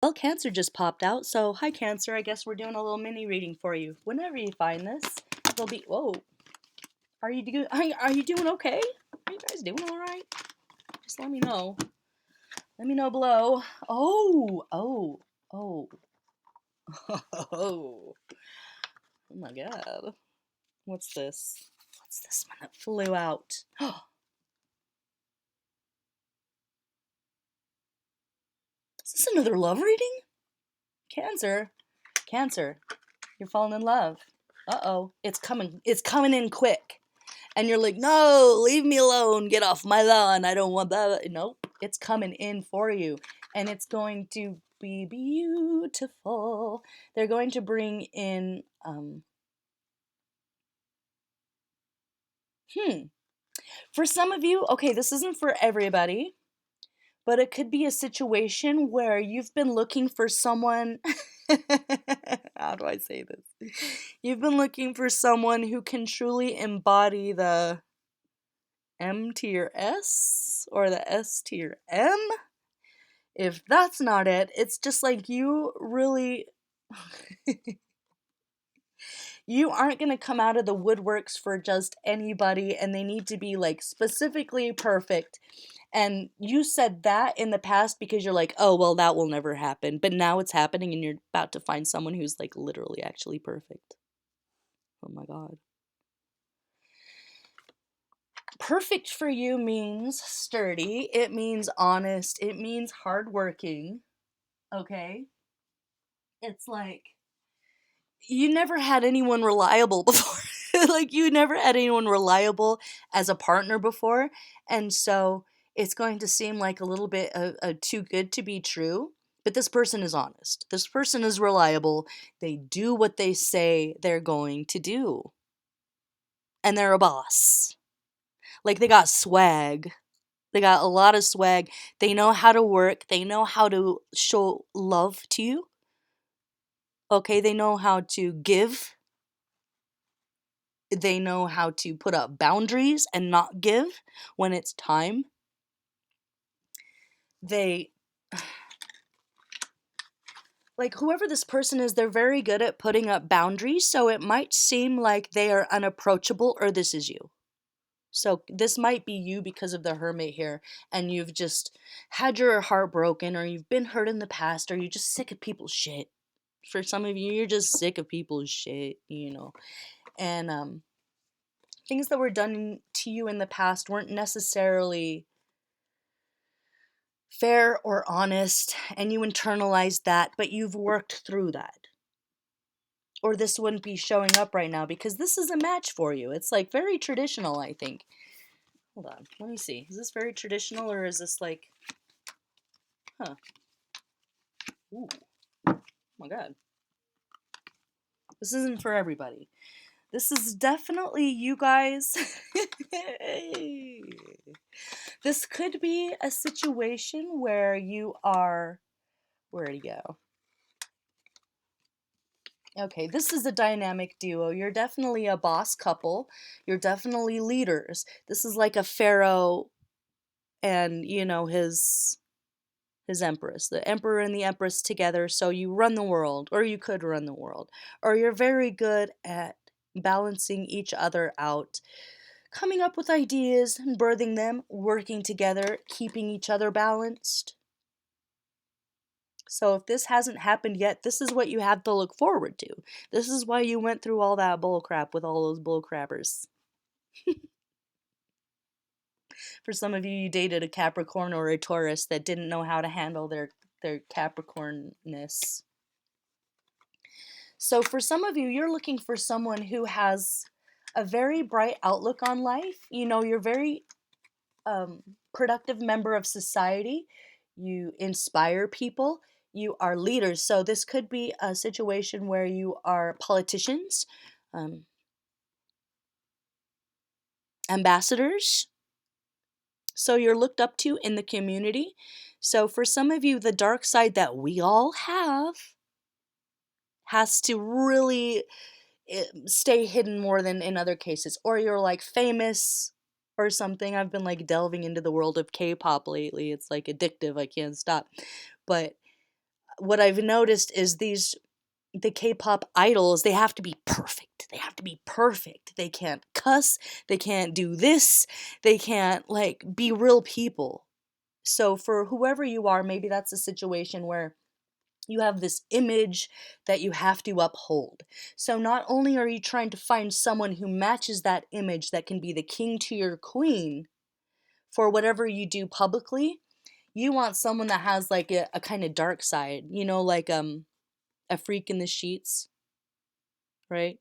Well, Cancer just popped out, so hi Cancer. I guess we're doing a little mini reading for you. Whenever you find this, it'll be. Whoa, are you doing okay? Are you guys doing all right? Just let me know. Let me know below. Oh, oh my God. What's this? What's this one that flew out? Is this another love reading? Cancer, Cancer, you're falling in love. Uh-oh, it's coming. It's coming in quick. And you're like, no, leave me alone. Get off my lawn. I don't want that. Nope. It's coming in for you. And it's going to be beautiful. They're going to bring in, for some of you, okay, this isn't for everybody, but it could be a situation where you've been looking for someone. How do I say this? You've been looking for someone who can truly embody the M to your S or the S to your M. If that's not it, it's just like you really. You aren't going to come out of the woodworks for just anybody, and they need to be like specifically perfect. And you said that in the past because you're like, oh, well, that will never happen. But now it's happening, and you're about to find someone who's like literally actually perfect. Oh my God. Perfect for you means sturdy, it means honest, it means hardworking. Okay? It's like you never had anyone reliable before. Like you never had anyone reliable as a partner before. And so it's going to seem like a little bit too good to be true. But this person is honest. This person is reliable. They do what they say they're going to do. And they're a boss. Like they got swag. They got a lot of swag. They know how to work. They know how to show love to you. Okay, they know how to give. They know how to put up boundaries and not give when it's time. They, like, whoever this person is, they're very good at putting up boundaries, so it might seem like they are unapproachable or this is you. So this might be you because of the hermit here, and you've just had your heart broken, or you've been hurt in the past, or you're just sick of people's shit. For some of you, you're just sick of people's shit, And things that were done to you in the past weren't necessarily fair or honest, and you internalized that, but you've worked through that. Or this wouldn't be showing up right now because this is a match for you. It's like very traditional, I think. Hold on, let me see. Is this very traditional or is this like, huh? Ooh, oh my God. This isn't for everybody. This is definitely you guys. This could be a situation where you are. Where'd he go? Okay, this is a dynamic duo. You're definitely a boss couple. You're definitely leaders. This is like a pharaoh and, his empress. The emperor and the empress together, so you run the world or you could run the world. Or you're very good at balancing each other out, coming up with ideas and birthing them, working together, keeping each other balanced. So if this hasn't happened yet, this is what you have to look forward to. This is why you went through all that bull crap with all those bull crappers. For some of you, you dated a Capricorn or a Taurus that didn't know how to handle their Capricornness. So for some of you, you're looking for someone who has a very bright outlook on life. You're very productive member of society. You inspire people. You are leaders. So this could be a situation where you are politicians, um, ambassadors. So you're looked up to in the community. So for some of you, the dark side that we all have has to really stay hidden more than in other cases. Or you're like famous or something. I've been like delving into the world of K-pop lately. It's like addictive. I can't stop. But what I've noticed is the K-pop idols, they have to be perfect. They have to be perfect. They can't cuss, they can't do this, they can't like be real people. So for whoever you are, maybe that's a situation where you have this image that you have to uphold. So not only are you trying to find someone who matches that image that can be the king to your queen for whatever you do publicly, you want someone that has like a kind of dark side, like a freak in the sheets, right?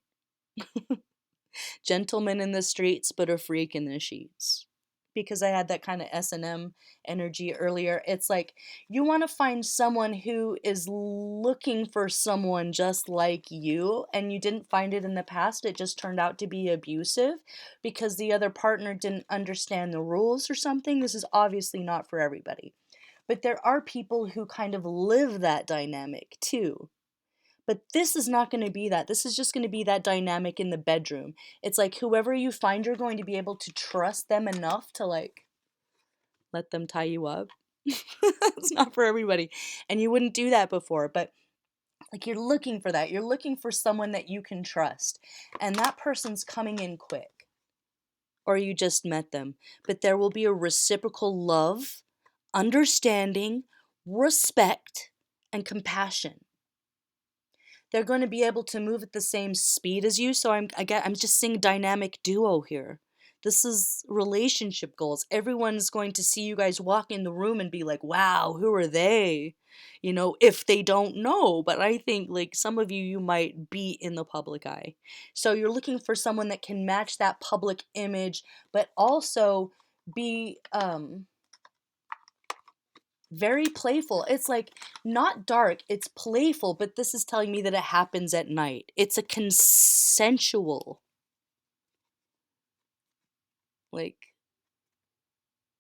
Gentleman in the streets, but a freak in the sheets. Because I had that kind of S&M energy earlier. It's like you want to find someone who is looking for someone just like you, and you didn't find it in the past. It just turned out to be abusive because the other partner didn't understand the rules or something. This is obviously not for everybody. But there are people who kind of live that dynamic too. But this is not going to be that. This is just going to be that dynamic in the bedroom. It's like whoever you find, you're going to be able to trust them enough to like let them tie you up. It's not for everybody. And you wouldn't do that before, but like you're looking for that. You're looking for someone that you can trust. And that person's coming in quick. Or you just met them. But there will be a reciprocal love, understanding, respect, and compassion. They're going to be able to move at the same speed as you. So I'm just seeing dynamic duo here. This is relationship goals. Everyone's going to see you guys walk in the room and be like, wow, who are they? If they don't know. But I think like some of you might be in the public eye. So you're looking for someone that can match that public image, but also be very playful. It's like not dark, it's playful, but this is telling me that it happens at night. It's a consensual, like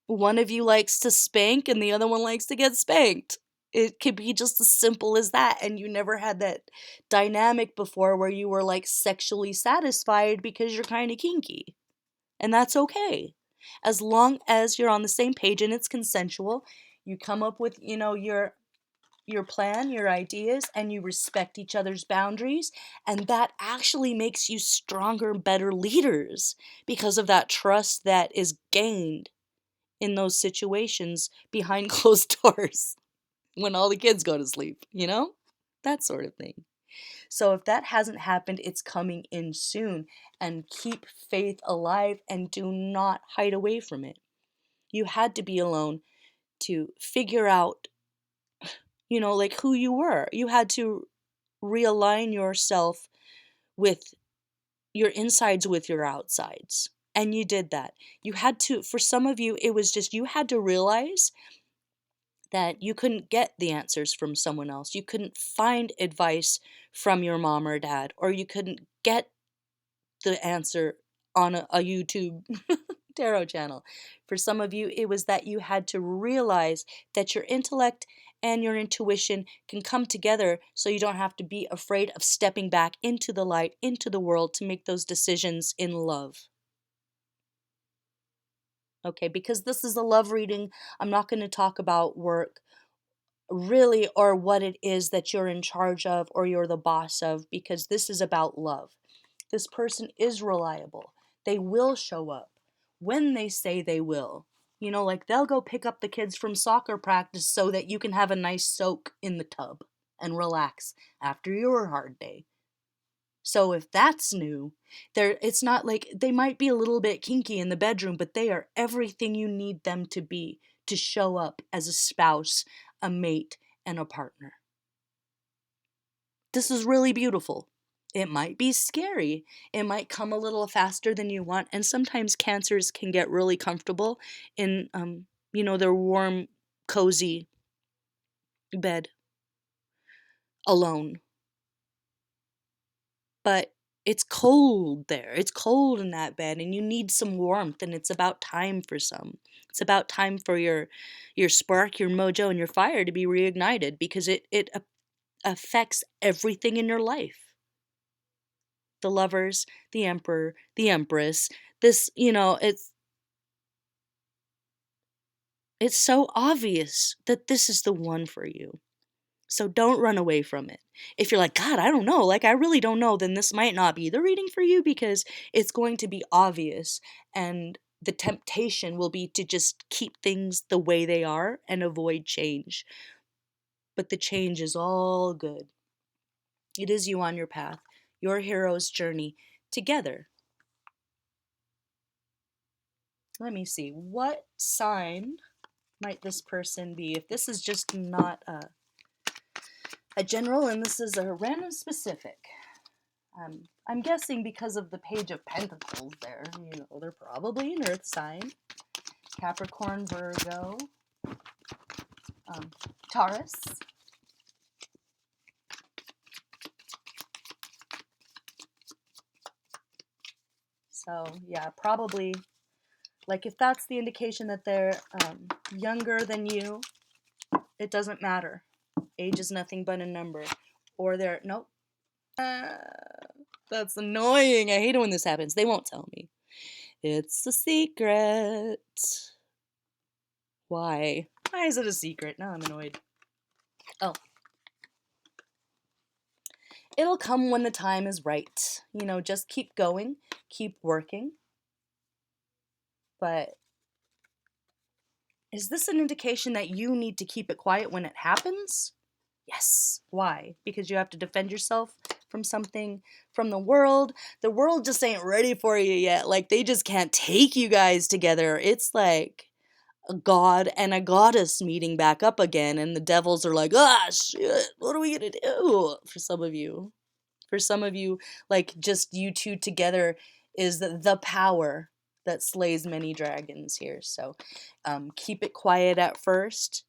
one of you likes to spank and the other one likes to get spanked. It could be just as simple as that, and you never had that dynamic before where you were like sexually satisfied because you're kind of kinky. And that's okay. As long as you're on the same page and it's consensual, you come up with, your plan, your ideas, and you respect each other's boundaries. And that actually makes you stronger, better leaders because of that trust that is gained in those situations behind closed doors when all the kids go to sleep, That sort of thing. So if that hasn't happened, it's coming in soon. And keep faith alive and do not hide away from it. You had to be alone to figure out like who you were. You had to realign yourself with your insides with your outsides. And you did that. You had to, for some of you, it was just you had to realize that you couldn't get the answers from someone else. You couldn't find advice from your mom or dad, or you couldn't get the answer on a YouTube tarot channel. For some of you, it was that you had to realize that your intellect and your intuition can come together so you don't have to be afraid of stepping back into the light, into the world to make those decisions in love. Okay, because this is a love reading, I'm not going to talk about work really or what it is that you're in charge of or you're the boss of, because this is about love. This person is reliable. They will show up when they say they will. Like they'll go pick up the kids from soccer practice so that you can have a nice soak in the tub and relax after your hard day. So if that's new, it's not like they might be a little bit kinky in the bedroom, but they are everything you need them to be to show up as a spouse, a mate, and a partner. This is really beautiful. It might be scary. It might come a little faster than you want. And sometimes cancers can get really comfortable in, their warm, cozy bed alone. But it's cold there. It's cold in that bed and you need some warmth, and it's about time for some. It's about time for your spark, your mojo, and your fire to be reignited because it affects everything in your life. The lovers, the emperor, the empress. This, it's so obvious that this is the one for you. So don't run away from it. If you're like, God, I don't know, like I really don't know, then this might not be the reading for you because it's going to be obvious and the temptation will be to just keep things the way they are and avoid change. But the change is all good. It is you on your path, your hero's journey together. Let me see. What sign might this person be? If this is just not a general and this is a random specific. I'm guessing because of the Page of Pentacles there, they're probably an earth sign. Capricorn, Virgo, Taurus. So yeah, probably, like if that's the indication that they're younger than you, it doesn't matter. Age is nothing but a number. Or they're, nope. That's annoying. I hate it when this happens. They won't tell me. It's a secret. Why? Why is it a secret? Now I'm annoyed. Oh. It'll come when the time is right. Just keep going, keep working. But is this an indication that you need to keep it quiet when it happens? Yes. Why? Because you have to defend yourself from something, from the world. The world just ain't ready for you yet. Like, they just can't take you guys together. It's like a god and a goddess meeting back up again, and the devils are like, ah, shit, what are we gonna do? For some of you. Like, just you two together is the power that slays many dragons here. So keep it quiet at first.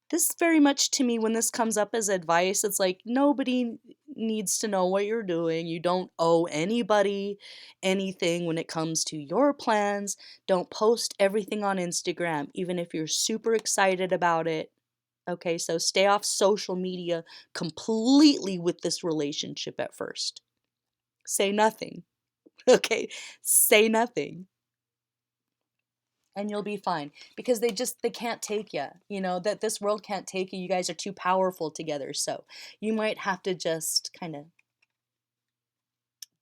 This very much, to me, when this comes up as advice, it's like nobody needs to know what you're doing. You don't owe anybody anything when it comes to your plans. Don't post everything on Instagram, even if you're super excited about it. Okay, so stay off social media completely with this relationship at first. Say nothing. Okay, say nothing. And you'll be fine, because they can't take you. That this world can't take you. You guys are too powerful together. So you might have to just kind of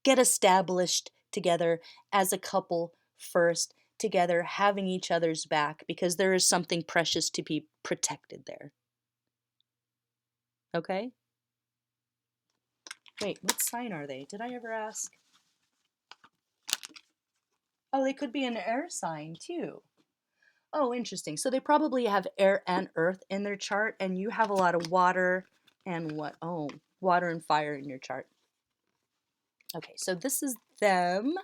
get established together as a couple first, together, having each other's back, because there is something precious to be protected there. Okay? Wait, what sign are they? Did I ever ask? Oh, they could be an air sign too. Oh, interesting. So they probably have air and earth in their chart, and you have a lot of water and what? Oh, water and fire in your chart. Okay, so this is them.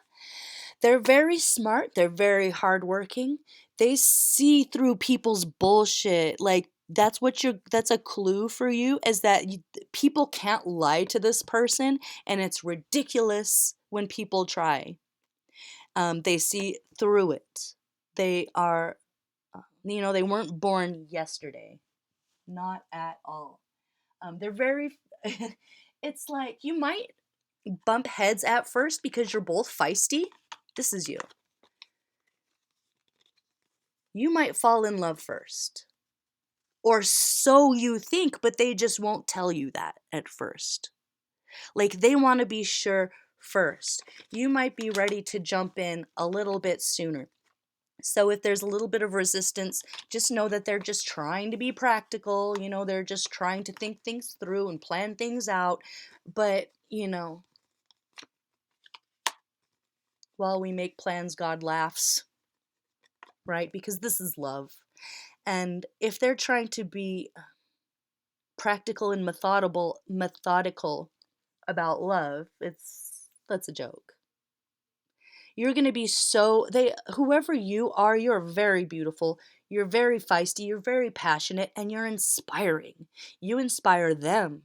They're very smart. They're very hardworking. They see through people's bullshit. Like, that's a clue for you, is that people can't lie to this person, and it's ridiculous when people try. They see through it. They are, they weren't born yesterday. Not at all. They're very, it's like you might bump heads at first because you're both feisty. This is you. You might fall in love first. Or so you think, but they just won't tell you that at first. Like, they want to be sure first. You might be ready to jump in a little bit sooner. So if there's a little bit of resistance, just know that they're just trying to be practical. They're just trying to think things through and plan things out. But, while we make plans, God laughs, right? Because this is love. And if they're trying to be practical and methodical about love, that's a joke. You're going to be whoever you are, you're very beautiful. You're very feisty. You're very passionate, and you're inspiring. You inspire them,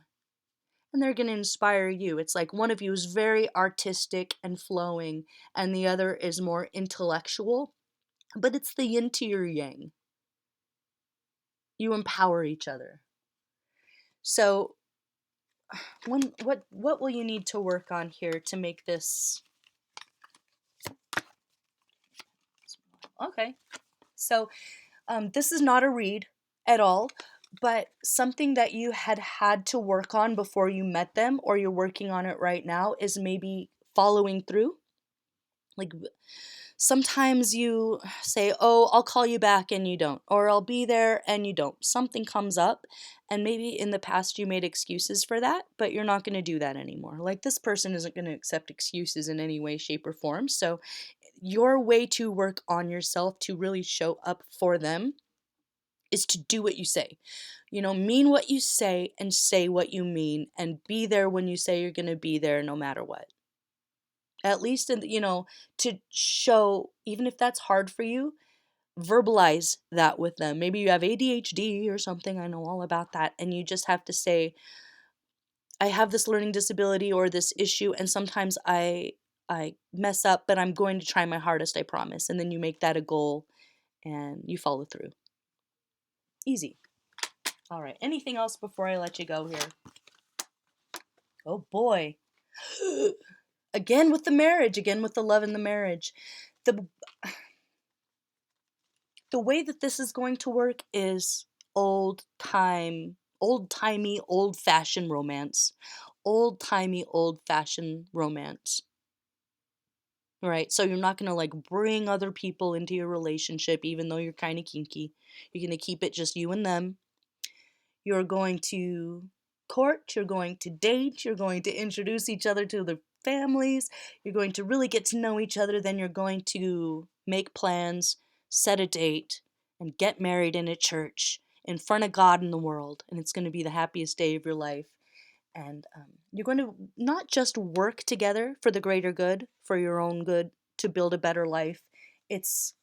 and they're going to inspire you. It's like one of you is very artistic and flowing, and the other is more intellectual, but it's the yin to your yang. You empower each other. So, what will you need to work on here to make this? Okay, so this is not a read at all, But something that you had to work on before you met them, or you're working on it right now, is maybe following through. Like sometimes you say, "Oh, I'll call you back," and you don't, or "I'll be there," and you don't. Something comes up, and maybe in the past you made excuses for that, but you're not going to do that anymore. Like this person isn't going to accept excuses in any way, shape, or form. So, your way to work on yourself to really show up for them is to do what you say. Mean what you say what you mean, and be there when you say you're going to be there no matter what. At least, to show, even if that's hard for you, verbalize that with them. Maybe you have ADHD or something. I know all about that. And you just have to say, I have this learning disability or this issue, and sometimes I mess up, but I'm going to try my hardest, I promise. And then you make that a goal and you follow through. Easy. All right. Anything else before I let you go here? Oh boy. Again with the marriage, again with the love in the marriage. The the way that this is going to work is old-timey, old-fashioned romance. Old-timey, old-fashioned romance. Right? So you're not going to like bring other people into your relationship even though you're kind of kinky. You're going to keep it just you and them. You're going to court, you're going to date, you're going to introduce each other to the families, you're going to really get to know each other, then you're going to make plans, set a date, and get married in a church in front of God and the world. And it's going to be the happiest day of your life. And you're going to not just work together for the greater good, for your own good, to build a better life. It's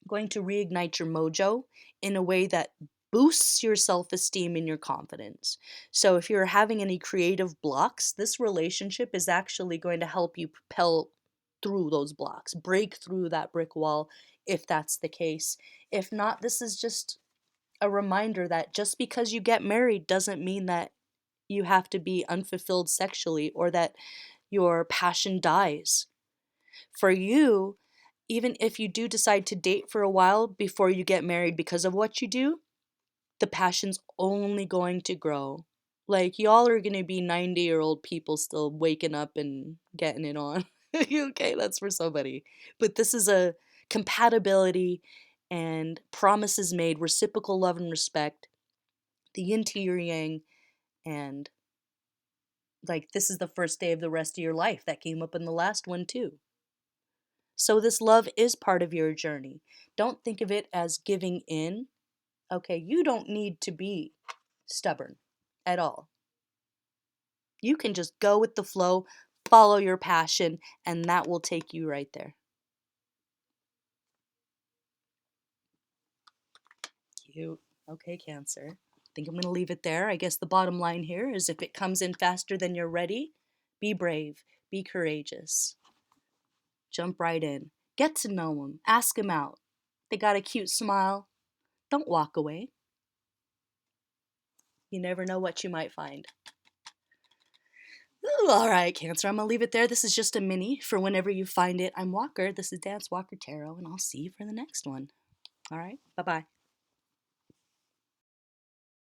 going to reignite your mojo in a way that boosts your self-esteem and your confidence. So if you're having any creative blocks, this relationship is actually going to help you propel through those blocks, break through that brick wall if that's the case. If not, this is just a reminder that just because you get married doesn't mean that you have to be unfulfilled sexually or that your passion dies. For you, even if you do decide to date for a while before you get married because of what you do, the passion's only going to grow. Like, y'all are gonna be 90-year-old people still waking up and getting it on. Okay, that's for somebody. But this is a compatibility and promises made, reciprocal love and respect, the yin to your yang, and like this is the first day of the rest of your life. That came up in the last one too. So this love is part of your journey. Don't think of it as giving in. Okay, you don't need to be stubborn at all. You can just go with the flow, follow your passion, and that will take you right there. Cute. Okay, Cancer. I think I'm going to leave it there. I guess the bottom line here is if it comes in faster than you're ready, be brave, be courageous. Jump right in. Get to know them. Ask them out. They got a cute smile. Don't walk away. You never know what you might find. Ooh, all right, Cancer, I'm going to leave it there. This is just a mini for whenever you find it. I'm Walker. This is Dance Walker Tarot, and I'll see you for the next one. All right, bye-bye.